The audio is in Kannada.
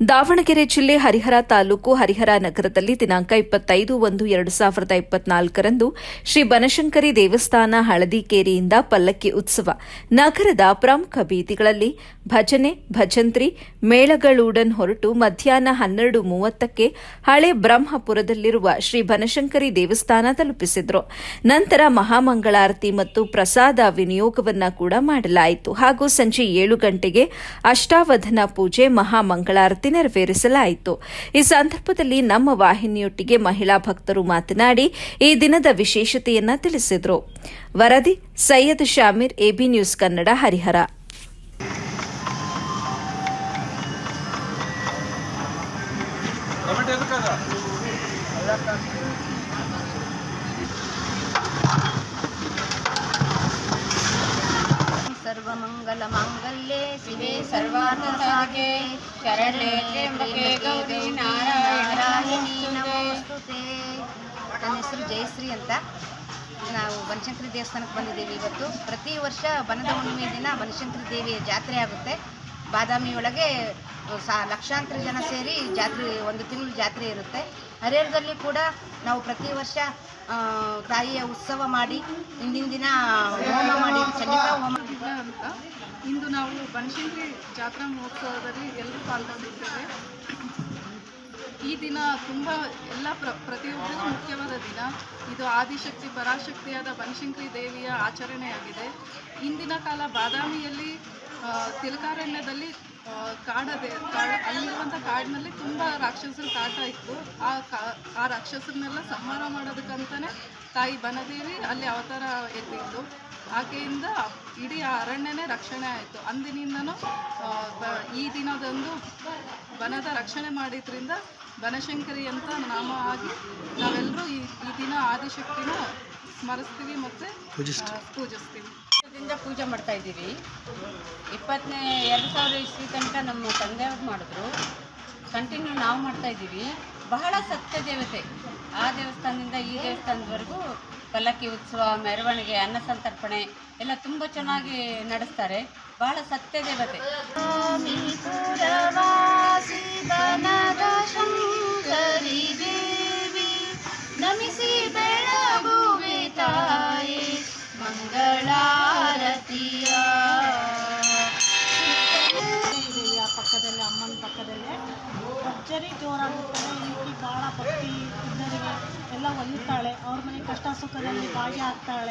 ದಾವಣಗೆರೆ ಜಿಲ್ಲೆ ಹರಿಹರ ತಾಲೂಕು ಹರಿಹರ ನಗರದಲ್ಲಿ ದಿನಾಂಕ 25/1/2024ರಂದು ಶ್ರೀ ಬನಶಂಕರಿ ದೇವಸ್ಥಾನ ಹಳದಿಕೇರಿಯಿಂದ ಪಲ್ಲಕ್ಕಿ ಉತ್ಸವ ನಗರದ ಪ್ರಮುಖ ಬೀದಿಗಳಲ್ಲಿ ಭಜನೆ ಭಜಂತ್ರಿ ಮೇಳಗಳೂಡನ್ ಹೊರಟು ಮಧ್ಯಾಹ್ನ 12:30ಕ್ಕೆ ಹಳೆ ಬ್ರಹ್ಮಪುರದಲ್ಲಿರುವ ಶ್ರೀ ಬನಶಂಕರಿ ದೇವಸ್ಥಾನ ತಲುಪಿಸಿದರು. ನಂತರ ಮಹಾಮಂಗಳಾರತಿ ಮತ್ತು ಪ್ರಸಾದ ವಿನಿಯೋಗವನ್ನ ಕೂಡ ಮಾಡಲಾಯಿತು ಹಾಗೂ ಸಂಜೆ 7 ಗಂಟೆಗೆ ಅಷ್ಟಾವಧಾನ ಪೂಜೆ ಮಹಾಮಂಗಳಾರತಿ ನೆರವೇರಿಸಲಾಯಿತು. ಈ ಸಂದರ್ಭದಲ್ಲಿ ನಮ್ಮ ವಾಹಿನಿಯೊಟ್ಟಿಗೆ ಮಹಿಳಾ ಭಕ್ತರು ಮಾತನಾಡಿ ಈ ದಿನದ ವಿಶೇಷತೆಯನ್ನ ತಿಳಿಸಿದರು. ವರದಿ ಸೈಯದ್ ಶಾಮೀರ್, ಎಬಿ ನ್ಯೂಸ್ ಕನ್ನಡ, ಹರಿಹರ. ಸರ್ವಮಂಗಲ ಮಾಂಗಲ್ಯೆ ಶಿವೆ ಸರ್ವಾರ್ಥಸಾಧಕೆ ಶರಣ್ಯೆ ತ್ರ್ಯಂಬಕೆ ಗೌರಿ ನಾರಾಯಣಿ ನಮೋಸ್ತುತೆ. ನನ್ನ ಹೆಸರು ಜಯಶ್ರೀ ಅಂತ. ನಾವು ಬನಶಂಕರಿ ದೇವಸ್ಥಾನಕ್ಕೆ ಬಂದಿದ್ದೀವಿ. ಇವತ್ತು ಪ್ರತಿ ವರ್ಷ ಬನದ ಹುಣ್ಣಿಮೆ ದಿನ ಬನಶಂಕರಿ ದೇವಿಯ ಜಾತ್ರೆ ಆಗುತ್ತೆ. ಬಾದಾಮಿ ಒಳಗೆ ಲಕ್ಷಾಂತರ ಜನ ಸೇರಿ ಜಾತ್ರೆ, ಒಂದು ತಿಂಗಳು ಜಾತ್ರೆ ಇರುತ್ತೆ. ಹರಿಹರದಲ್ಲಿ ಕೂಡ ನಾವು ಪ್ರತಿ ವರ್ಷ ತಾಯಿಯ ಉತ್ಸವ ಮಾಡಿ ಹಿಂದಿನ ದಿನ ಹೋಮ ಮಾಡಿ ಚಂಡಿಕಾ ಹೋಮ ಅಂತ ಇಂದು ನಾವು ಬನಶಂಕರಿ ಜಾತ್ರಾ ಮಹೋತ್ಸವದಲ್ಲಿ ಎಲ್ಲರೂ ಪಾಲ್ಗೊಂಡಿದ್ದೇವೆ. ಈ ದಿನ ತುಂಬ ಪ್ರತಿಯೊಬ್ಬರಿಗೂ ಮುಖ್ಯವಾದ ದಿನ. ಇದು ಆದಿಶಕ್ತಿ ಪರಾಶಕ್ತಿಯಾದ ಬನಶಂಕರಿ ದೇವಿಯ ಆಚರಣೆಯಾಗಿದೆ. ಇಂದಿನ ಕಾಲ ಬಾದಾಮಿಯಲ್ಲಿ ತಿಲಕಾರಣ್ಯದಲ್ಲಿ ಅಲ್ಲಿರುವಂಥ ಕಾಡಿನಲ್ಲಿ ತುಂಬ ರಾಕ್ಷಸರ ಕಾಟ ಇತ್ತು. ಆ ರಾಕ್ಷಸರನ್ನೆಲ್ಲ ಸಂಹಾರ ಮಾಡೋದಕ್ಕಂತಲೇ ತಾಯಿ ಬನದೇವಿ ಅಲ್ಲಿ ಅವತಾರ ಎತ್ತಿತ್ತು. ಆಕೆಯಿಂದ ಇಡೀ ಅರಣ್ಯನೇ ರಕ್ಷಣೆ ಆಯಿತು. ಅಂದಿನಿಂದನೂ ಈ ದಿನದಂದು ಬನದ ರಕ್ಷಣೆ ಮಾಡಿದ್ರಿಂದ ಬನಶಂಕರಿ ಅಂತ ನಾಮ ಆಗಿ ನಾವೆಲ್ಲರೂ ಈ ದಿನ ಆದಿಶಕ್ತಿನ ಸ್ಮರಿಸ್ತೀವಿ ಮತ್ತು ಪೂಜಿಸ್ತೀವಿ. ಪೂಜೆ ಮಾಡ್ತಾ ಇದ್ದೀವಿ. 2000 ಇಸ್ವಿ ತನಕ ನಮ್ಮ ತಂದೆಯವ್ರು ಮಾಡಿದ್ರು. ಕಂಟಿನ್ಯೂ ನಾವು ಮಾಡ್ತಾ ಇದ್ದೀವಿ. ಬಹಳ ಸತ್ಯ ದೇವತೆ. ಆ ದೇವಸ್ಥಾನದಿಂದ ಈ ದೇವಸ್ಥಾನದವರೆಗೂ ಪಲ್ಲಕ್ಕಿ ಉತ್ಸವ, ಮೆರವಣಿಗೆ, ಅನ್ನ ಸಂತರ್ಪಣೆ ಎಲ್ಲ ತುಂಬ ಚೆನ್ನಾಗಿ ನಡೆಸ್ತಾರೆ. ಬಹಳ ಸತ್ಯ ದೇವತೆ. ನಮಿಸಿ ಬೆಳಗುವೆ ತಾಯಿ ಮಂಗಳಾರತಿಯ. ಆ ಪಕ್ಕದಲ್ಲೇ, ಅಮ್ಮನ ಪಕ್ಕದಲ್ಲೇ ಭರ್ಜರಿ ಜೋರಾಗುತ್ತದೆ. ಈಕೆ ಭಾಳ ಭಕ್ತಿ ಇದ್ದರಿಗೆ ಎಲ್ಲ ಒಲಿತಾಳೆ. ಅವ್ರ ಮನೆ ಕಷ್ಟ ಸುಖದಲ್ಲಿ ಭಾಗಿಯಾಗ್ತಾಳೆ.